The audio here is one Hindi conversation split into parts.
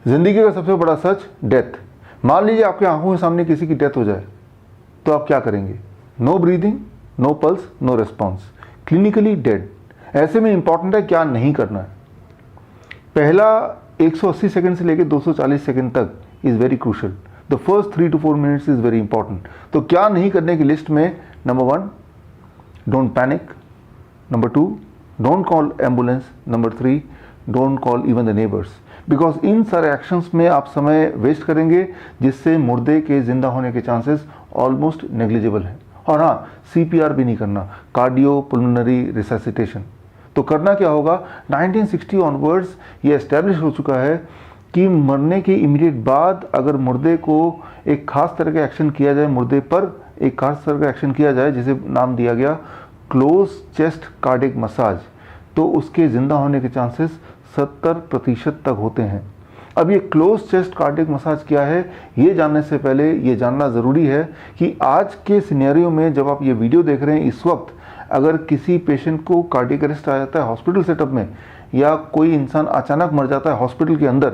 ज़िंदगी का सबसे बड़ा सच, डेथ। मान लीजिए आपके आंखों के सामने किसी की डेथ हो जाए तो आप क्या करेंगे? No breathing, no pulse, no response, clinically dead. ऐसे में इंपॉर्टेंट है क्या नहीं करना है। पहला 180 सेकंड से लेकर 240 सेकंड तक is very crucial. The first 3 to 4 minutes is very important. तो क्या नहीं करने की लिस्ट में, number 1, don't panic. Number 2, don't call ambulance. Number 3, don't call even the neighbours. Because in सारे एक्शंस में आप समय वेस्ट करेंगे जिससे मुर्दे के जिंदा होने के चांसेस ऑलमोस्ट नेग्लिजिबल हैं। और हाँ, CPR भी नहीं करना, कार्डियो पुल्मोनरी रिससिटेशन। तो करना क्या होगा? 1960 ऑनवर्ड्स ये एस्टेब्लिश हो चुका है कि मरने के इमीडिएट बाद अगर मुर्दे को एक खास तरह का एक्शन किया जाए, मुर्दे पर एक खास तरह का एक्शन किया जाए जिसे नाम दिया गया क्लोज चेस्ट कार्डिक मसाज, तो उसके ज़िंदा होने के चांसेस 70% तक होते हैं। अब ये क्लोज चेस्ट कार्डिक मसाज क्या है, ये जानने से पहले ये जानना ज़रूरी है कि आज के सिनेरियो में जब आप ये वीडियो देख रहे हैं इस वक्त, अगर किसी पेशेंट को कार्डिक अरेस्ट आ जाता है हॉस्पिटल सेटअप में, या कोई इंसान अचानक मर जाता है हॉस्पिटल के अंदर,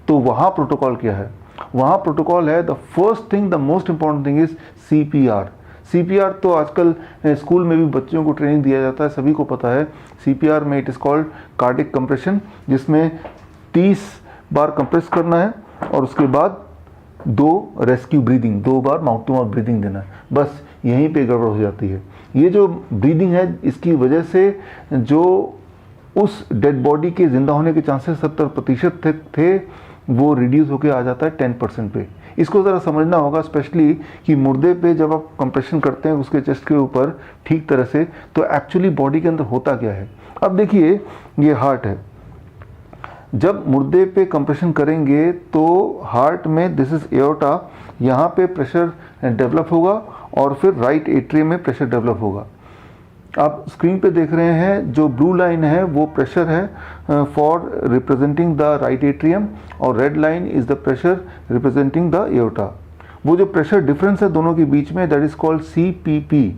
तो वहाँ प्रोटोकॉल क्या है? वहाँ प्रोटोकॉल है, the first thing, the most important thing is CPR। CPR तो आजकल स्कूल में भी बच्चों को ट्रेनिंग दिया जाता है, सभी को पता है। CPR में it is called cardiac compression, जिसमें 30 बार कंप्रेस करना है और उसके बाद 2 रेस्क्यू ब्रीदिंग, 2 बार माउथ टू माउथ ब्रीदिंग देना है। बस यहीं पे गड़बड़ हो जाती है। ये जो ब्रीदिंग है, इसकी वजह से जो उस डेड बॉडी के ज़िंदा होने के चांसेस 70% थे वो रिड्यूस होकर आ जाता है 10% पे। इसको ज़रा समझना होगा, स्पेशली कि मुर्दे पे जब आप कंप्रेशन करते हैं उसके चेस्ट के ऊपर ठीक तरह से, तो एक्चुअली बॉडी के अंदर होता क्या है। अब देखिए, ये हार्ट है। जब मुर्दे पे कंप्रेशन करेंगे तो हार्ट में, दिस इज एओर्टा, यहाँ पे प्रेशर डेवलप होगा और फिर राइट एट्रियम में प्रेशर डेवलप होगा। आप स्क्रीन पे देख रहे हैं जो ब्लू लाइन है वो प्रेशर है for representing the right atrium, और red line is the pressure representing the aorta. वो जो प्रेशर डिफरेंस है दोनों के बीच में, that is called CPP,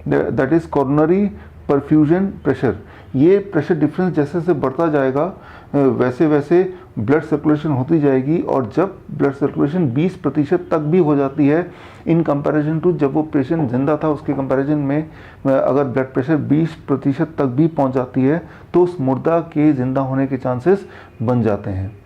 that is coronary perfusion pressure. ये प्रेशर डिफरेंस जैसे जैसे बढ़ता जाएगा वैसे वैसे ब्लड सर्कुलेशन होती जाएगी, और जब ब्लड सर्कुलेशन 20% तक भी हो जाती है इन कंपैरिजन टू जब वो पेशेंट जिंदा था, उसके कंपैरिजन में अगर ब्लड प्रेशर 20% तक भी पहुंच जाती है तो उस मुर्दा के जिंदा होने के चांसेस बन जाते हैं।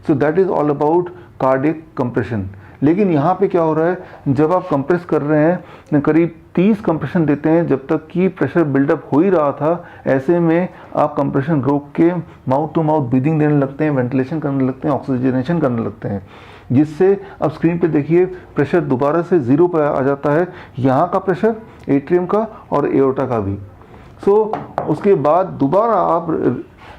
So that is all about cardiac compression. लेकिन यहाँ पे क्या हो रहा है, जब आप कंप्रेस कर रहे हैं, करीब 30 कंप्रेशन देते हैं जब तक कि प्रेशर बिल्डअप हो ही रहा था, ऐसे में आप कंप्रेशन रोक के माउथ टू माउथ ब्रीदिंग देने लगते हैं, वेंटिलेशन करने लगते हैं, ऑक्सीजनेशन करने लगते हैं, जिससे अब स्क्रीन पे देखिए प्रेशर दोबारा से 0 पर आ जाता है, यहाँ का प्रेशर, एट्रियम का और एओर्टा का भी। सो उसके बाद दोबारा आप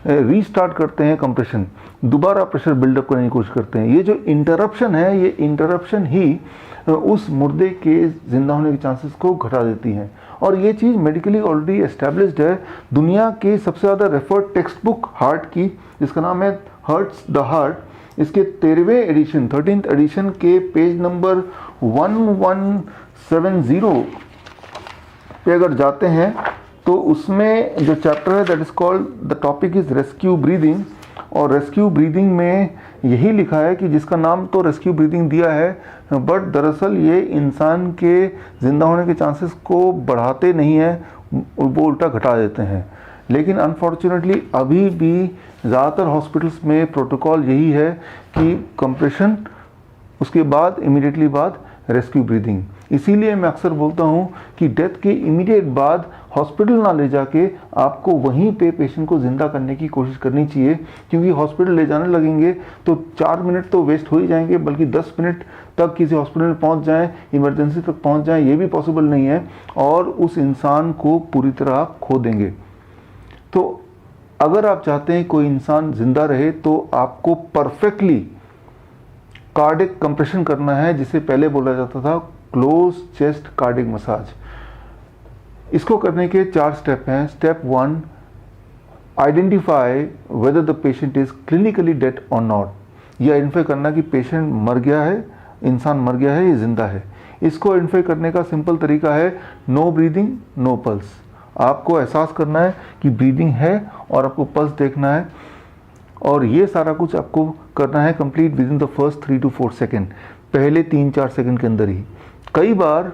रीस्टार्ट करते हैं कंप्रेशन, दोबारा प्रेशर बिल्डअप करने की कोशिश करते हैं। ये जो इंटरप्शन है, ये इंटरप्शन ही उस मुर्दे के जिंदा होने के चांसेस को घटा देती हैं, और ये चीज़ मेडिकली ऑलरेडी एस्टैब्लिश्ड है। दुनिया की सबसे ज़्यादा रेफर्ड टेक्स्ट बुक हार्ट की, जिसका नाम है हर्ट्स द हार्ट, इसके 13वें एडिशन, 13th एडिशन के पेज नंबर 1170 पे अगर जाते हैं तो उसमें जो चैप्टर है that is called, the topic is rescue breathing, और रेस्क्यू ब्रीदिंग में यही लिखा है कि जिसका नाम तो रेस्क्यू ब्रीदिंग दिया है, बट दरअसल ये इंसान के ज़िंदा होने के चांसेस को बढ़ाते नहीं है, वो उल्टा घटा देते हैं। लेकिन अनफॉर्चुनेटली अभी भी ज़्यादातर हॉस्पिटल्स में प्रोटोकॉल यही है कि कंप्रेशन, उसके बाद इमीडिएटली बाद रेस्क्यू ब्रीदिंग। इसीलिए मैं अक्सर बोलता हूँ कि डेथ के इमीडिएट बाद हॉस्पिटल ना ले जाके आपको वहीं पे पेशेंट को ज़िंदा करने की कोशिश करनी चाहिए, क्योंकि हॉस्पिटल ले जाने लगेंगे तो 4 मिनट तो वेस्ट हो ही जाएंगे, बल्कि 10 मिनट तक किसी हॉस्पिटल में पहुँच जाएँ, इमरजेंसी तक पहुँच जाएँ, ये भी पॉसिबल नहीं है, और उस इंसान को पूरी तरह आप खो देंगे। तो अगर आप चाहते हैं कोई इंसान ज़िंदा रहे तो आपको परफेक्टली कार्डिक कंप्रेशन करना है, जिसे पहले बोला जाता था क्लोज चेस्ट कार्डिक मसाज। इसको करने के 4 स्टेप हैं। Step 1, identify whether the patient is clinically dead और नॉट। ये आइडेंटिफाई करना कि पेशेंट मर गया है, इंसान मर गया है, ये जिंदा है। इसको आइडेंटिफाई करने का सिंपल तरीका है नो ब्रीदिंग, नो पल्स। आपको एहसास करना है कि ब्रीदिंग है और आपको पल्स देखना है, और ये सारा कुछ आपको करना है complete with in the first 3 to 4 second, पहले 3-4 सेकेंड के अंदर ही। कई बार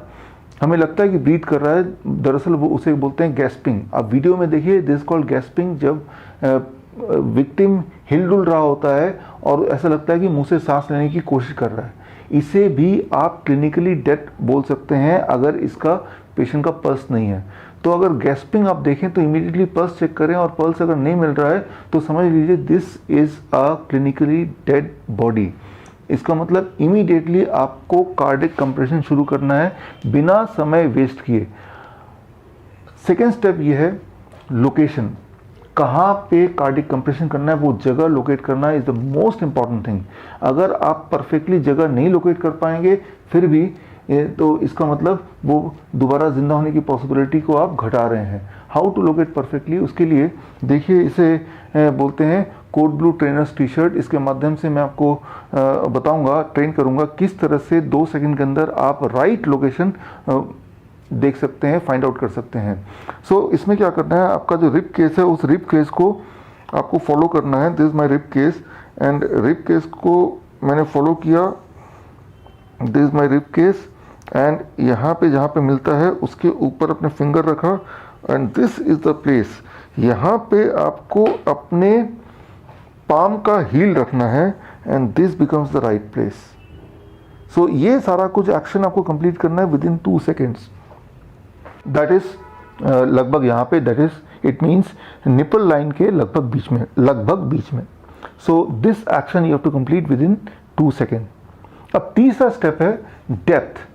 हमें लगता है कि ब्रीथ कर रहा है, दरअसल वो उसे बोलते हैं गैस्पिंग। आप वीडियो में देखिए, दिस कॉल्ड गैस्पिंग, जब विक्टिम हिलडुल रहा होता है और ऐसा लगता है कि मुंह से सांस लेने की कोशिश कर रहा है। इसे भी आप क्लिनिकली डेथ बोल सकते हैं अगर इसका पेशेंट का पल्स नहीं है। तो अगर गैस्पिंग आप देखें तो इमीडिएटली पल्स चेक करें, और पल्स अगर नहीं मिल रहा है तो समझ लीजिए this is a clinically dead body. इसका मतलब इमीडिएटली आपको कार्डिक कंप्रेशन शुरू करना है बिना समय वेस्ट किए। सेकेंड स्टेप ये है लोकेशन, कहाँ पे कार्डिक कंप्रेशन करना है, वो जगह लोकेट करना is the most important thing. अगर आप परफेक्टली जगह नहीं लोकेट कर पाएंगे फिर भी तो इसका मतलब वो दोबारा जिंदा होने की पॉसिबिलिटी को आप घटा रहे हैं। हाउ टू लोकेट परफेक्टली, उसके लिए देखिए इसे बोलते हैं code blue trainers T shirt. इसके माध्यम से मैं आपको बताऊंगा, ट्रेन करूंगा किस तरह से 2 सेकंड के अंदर आप राइट लोकेशन देख सकते हैं, फाइंड आउट कर सकते हैं। सो इसमें क्या करना है, आपका जो रिब केस है उस रिब केस को आपको फॉलो करना है। This is my rib cage and rib cage को मैंने फॉलो किया। This is my rib cage and यहाँ पे जहाँ पे मिलता है उसके ऊपर अपने फिंगर रखा and this is the place. यहाँ पे आपको अपने पाम का हील रखना है and this becomes the right place. So ये सारा कुछ एक्शन आपको कंप्लीट करना है within 2 seconds. That is लगभग यहाँ पे, that is it means nipple line के लगभग बीच में। So this action you have to complete within 2 second. अब तीसरा स्टेप है डेप्थ।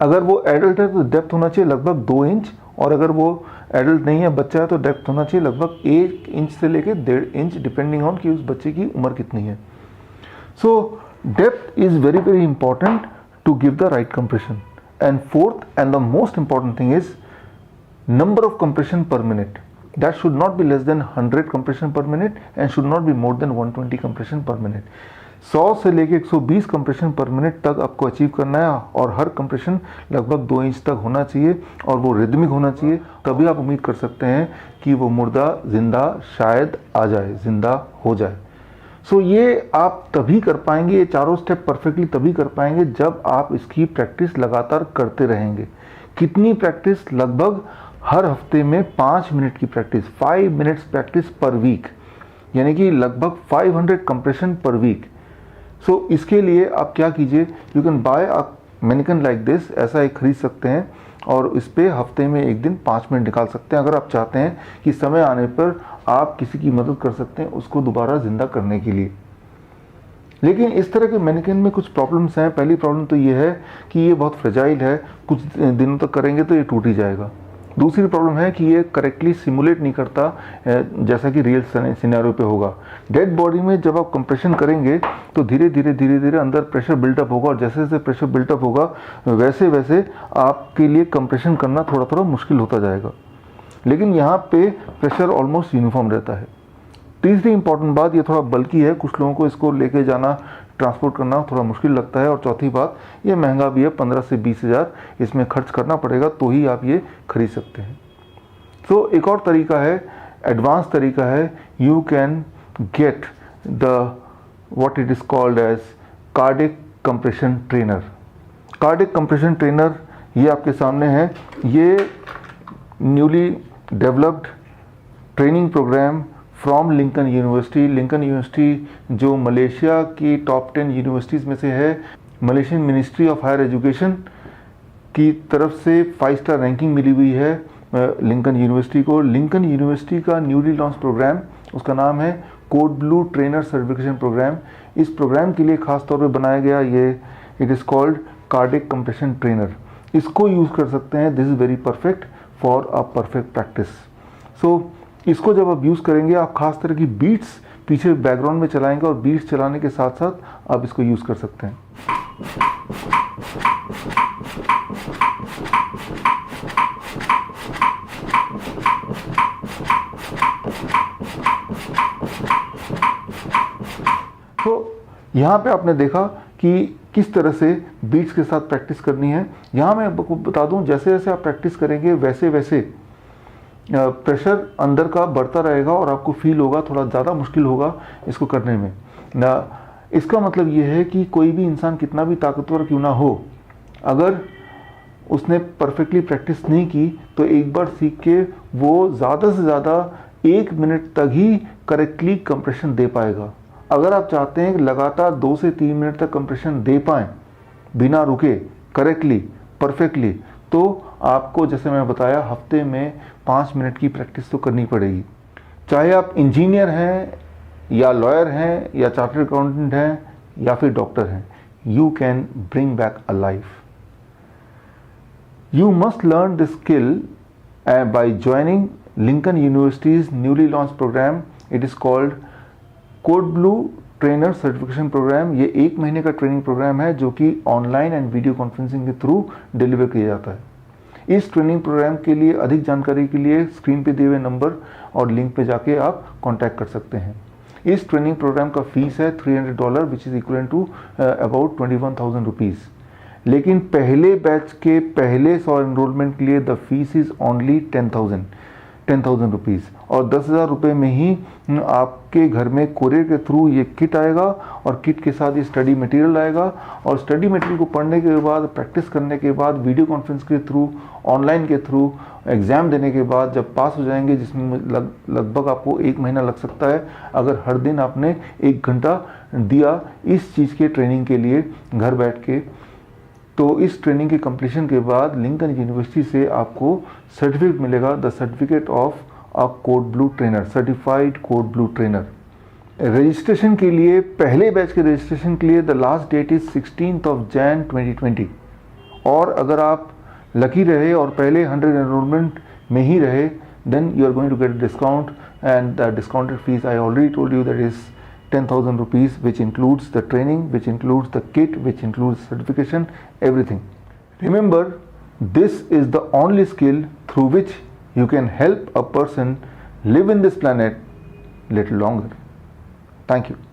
अगर वो एडल्ट है तो डेप्थ होना चाहिए लगभग 2 इंच, और अगर वो एडल्ट नहीं है, बच्चा है, तो डेप्थ होना चाहिए लगभग 1 इंच से लेकर 1.5 इंच, डिपेंडिंग ऑन कि उस बच्चे की उम्र कितनी है। So depth is very very important to give the right compression. And fourth and the most important thing is number of compression per minute. That should not be less than 100 compression per minute and should not be more than 120 compression per minute. 100 से लेके 120 कंप्रेशन पर मिनट तक आपको अचीव करना है, और हर कंप्रेशन लगभग 2 इंच तक होना चाहिए और वो रिदमिक होना चाहिए। तभी आप उम्मीद कर सकते हैं कि वो मुर्दा जिंदा शायद आ जाए, जिंदा हो जाए। सो ये आप तभी कर पाएंगे, ये चारों स्टेप परफेक्टली तभी कर पाएंगे जब आप इसकी प्रैक्टिस लगातार करते रहेंगे। कितनी प्रैक्टिस? लगभग हर हफ्ते में 5 मिनट की practice, 5 minutes practice per week, यानी कि लगभग 500 कंप्रेशन पर वीक। सो इसके लिए आप क्या कीजिए, you can buy a mannequin like this, ऐसा एक खरीद सकते हैं और इस पे हफ्ते में एक दिन 5 मिनट निकाल सकते हैं। अगर आप चाहते हैं कि समय आने पर आप किसी की मदद कर सकते हैं उसको दोबारा जिंदा करने के लिए। लेकिन इस तरह के मैनिकन में कुछ प्रॉब्लम्स हैं। पहली प्रॉब्लम तो ये है कि ये बहुत फ्रेजाइल है, कुछ दिनों तक करेंगे तो ये टूट ही जाएगा। दूसरी प्रॉब्लम है कि ये करेक्टली सिमुलेट नहीं करता जैसा कि रियल सिनेरियो पे होगा। डेड बॉडी में जब आप कंप्रेशन करेंगे तो धीरे धीरे अंदर प्रेशर बिल्टअप होगा, और जैसे जैसे प्रेशर बिल्टअप होगा वैसे वैसे आपके लिए कंप्रेशन करना थोड़ा थोड़ा मुश्किल होता जाएगा। लेकिन यहाँ पे प्रेशर ऑलमोस्ट यूनिफॉर्म रहता है। तीसरी इंपॉर्टेंट बात, ये थोड़ा बल्कि है, कुछ लोगों को इसको लेके जाना, ट्रांसपोर्ट करना थोड़ा मुश्किल लगता है। और चौथी बात, ये महंगा भी है, 15 से 20 हज़ार इसमें खर्च करना पड़ेगा तो ही आप ये खरीद सकते हैं। तो एक और तरीका है, एडवांस तरीका है, you can get the what it is called as cardiac compression trainer. Cardiac compression trainer ये आपके सामने है। ये newly developed training programme from Lincoln University. Lincoln University जो मलेशिया की टॉप 10 यूनिवर्सिटीज़ में से है। Malaysian Ministry of Higher Education की तरफ से 5 स्टार रैंकिंग मिली हुई है लिंकन यूनिवर्सिटी को। लिंकन यूनिवर्सिटी का न्यूली लॉन्च प्रोग्राम, उसका नाम है code blue trainer certification program. इस प्रोग्राम के लिए खास तौर पे बनाया गया ये, it is called cardiac compression trainer. इसको यूज़ कर सकते हैं। This is very perfect for a perfect practice. So इसको जब आप यूज़ करेंगे, आप खास तरह की बीट्स पीछे बैकग्राउंड में चलाएंगे और बीट्स चलाने के साथ साथ आप इसको यूज़ कर सकते हैं। तो यहाँ पे आपने देखा कि किस तरह से बीट्स के साथ प्रैक्टिस करनी है। यहाँ मैं आपको बता दूँ, जैसे जैसे आप प्रैक्टिस करेंगे वैसे वैसे प्रेशर अंदर का बढ़ता रहेगा और आपको फील होगा थोड़ा ज़्यादा मुश्किल होगा इसको करने में ना। इसका मतलब ये है कि कोई भी इंसान कितना भी ताकतवर क्यों ना हो, अगर उसने परफेक्टली प्रैक्टिस नहीं की तो एक बार सीख के वो ज़्यादा से ज़्यादा 1 मिनट तक ही करेक्टली कंप्रेशन दे पाएगा। अगर आप चाहते हैं कि लगातार 2 से 3 मिनट तक कंप्रेशन दे पाएँ बिना रुके, करेक्टली, परफेक्टली, तो आपको जैसे मैं बताया हफ्ते में 5 मिनट की प्रैक्टिस तो करनी पड़ेगी। चाहे आप इंजीनियर हैं या लॉयर हैं या चार्टर्ड अकाउंटेंट हैं या फिर डॉक्टर हैं, you can bring back a life. You must learn this skill by joining Lincoln University's newly launched program. It is called Code Blue Trainer Certification Program. ये 1 महीने का ट्रेनिंग प्रोग्राम है जो कि ऑनलाइन एंड वीडियो कॉन्फ्रेंसिंग के थ्रू डिलीवर किया जाता है। इस ट्रेनिंग प्रोग्राम के लिए अधिक जानकारी के लिए स्क्रीन पे दिए हुए नंबर और लिंक पे जाके आप कॉन्टैक्ट कर सकते हैं। इस ट्रेनिंग प्रोग्राम का फीस है $300 which is equal to about 21,000 rupees. लेकिन पहले बैच के पहले 100 एनरोलमेंट के लिए the fees is only 10,000 rupees और 10,000 रुपये में ही आपके घर में कोरियर के थ्रू ये किट आएगा और किट के साथ ये स्टडी मटेरियल आएगा और स्टडी मटेरियल को पढ़ने के बाद, प्रैक्टिस करने के बाद, वीडियो कॉन्फ्रेंस के थ्रू, ऑनलाइन के थ्रू, एग्ज़ाम देने के बाद जब पास हो जाएंगे, जिसमें लगभग आपको 1 महीना लग सकता है अगर हर दिन आपने 1 घंटा दिया इस चीज़ के ट्रेनिंग के लिए घर बैठ के, तो इस ट्रेनिंग के कंप्लीशन के बाद लिंकन यूनिवर्सिटी से आपको सर्टिफिकेट मिलेगा, the certificate of a code blue trainer, certified code blue trainer. Registration के लिए, पहले बैच के रजिस्ट्रेशन के लिए the last date is 16 Jan 2020 और अगर आप लकी रहे और पहले 100 एनरोलमेंट में ही रहे then you are going to get discount and the discounted fees I already told you that is 10,000 rupees, which includes the training, which includes the kit, which includes certification, everything. Remember, this is the only skill through which you can help a person live in this planet little longer. Thank you.